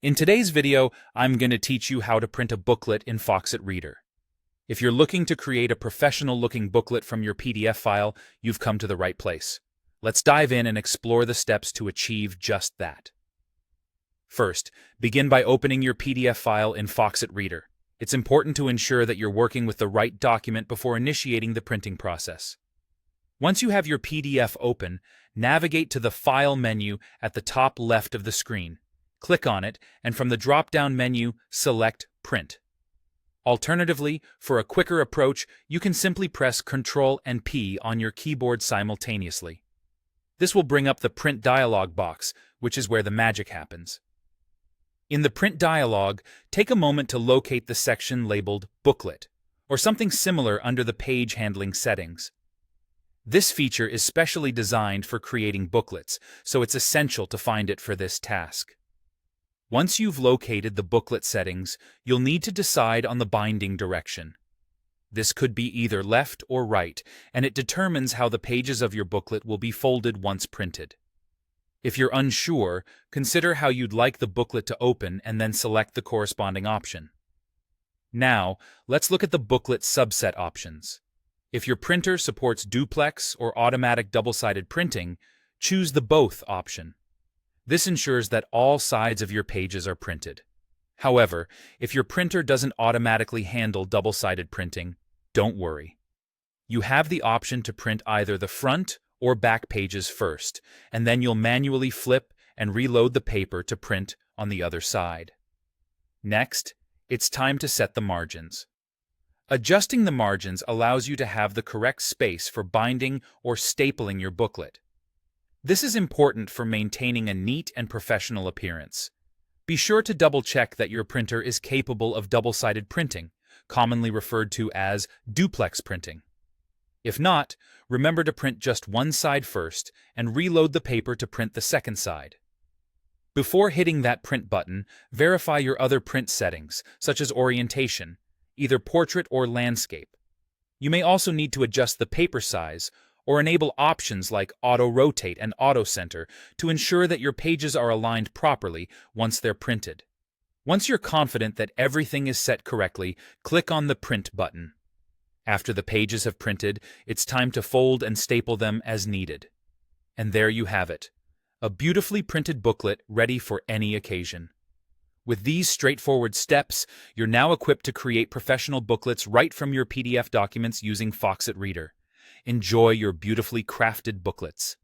In today's video, I'm going to teach you how to print a booklet in Foxit Reader. If you're looking to create a professional-looking booklet from your PDF file, you've come to the right place. Let's dive in and explore the steps to achieve just that. First, begin by opening your PDF file in Foxit Reader. It's important to ensure that you're working with the right document before initiating the printing process. Once you have your PDF open, navigate to the File menu at the top left of the screen. Click on it, and from the drop-down menu, select Print. Alternatively, for a quicker approach, you can simply press Ctrl and P on your keyboard simultaneously. This will bring up the Print dialog box, which is where the magic happens. In the Print dialog, take a moment to locate the section labeled Booklet, or something similar under the page handling settings. This feature is specially designed for creating booklets, so it's essential to find it for this task. Once you've located the booklet settings, you'll need to decide on the binding direction. This could be either left or right, and it determines how the pages of your booklet will be folded once printed. If you're unsure, consider how you'd like the booklet to open and then select the corresponding option. Now, let's look at the booklet subset options. If your printer supports duplex or automatic double-sided printing, choose the Both option. This ensures that all sides of your pages are printed. However, if your printer doesn't automatically handle double-sided printing, don't worry. You have the option to print either the front or back pages first, and then you'll manually flip and reload the paper to print on the other side. Next, it's time to set the margins. Adjusting the margins allows you to have the correct space for binding or stapling your booklet. This is important for maintaining a neat and professional appearance. Be sure to double-check that your printer is capable of double-sided printing, commonly referred to as duplex printing. If not, remember to print just one side first and reload the paper to print the second side. Before hitting that print button, verify your other print settings, such as orientation, either portrait or landscape. You may also need to adjust the paper size or enable options like auto-rotate and auto-center to ensure that your pages are aligned properly once they're printed. Once you're confident that everything is set correctly, click on the Print button. After the pages have printed, it's time to fold and staple them as needed. And there you have it, a beautifully printed booklet ready for any occasion. With these straightforward steps, you're now equipped to create professional booklets right from your PDF documents using Foxit Reader. Enjoy your beautifully crafted booklets.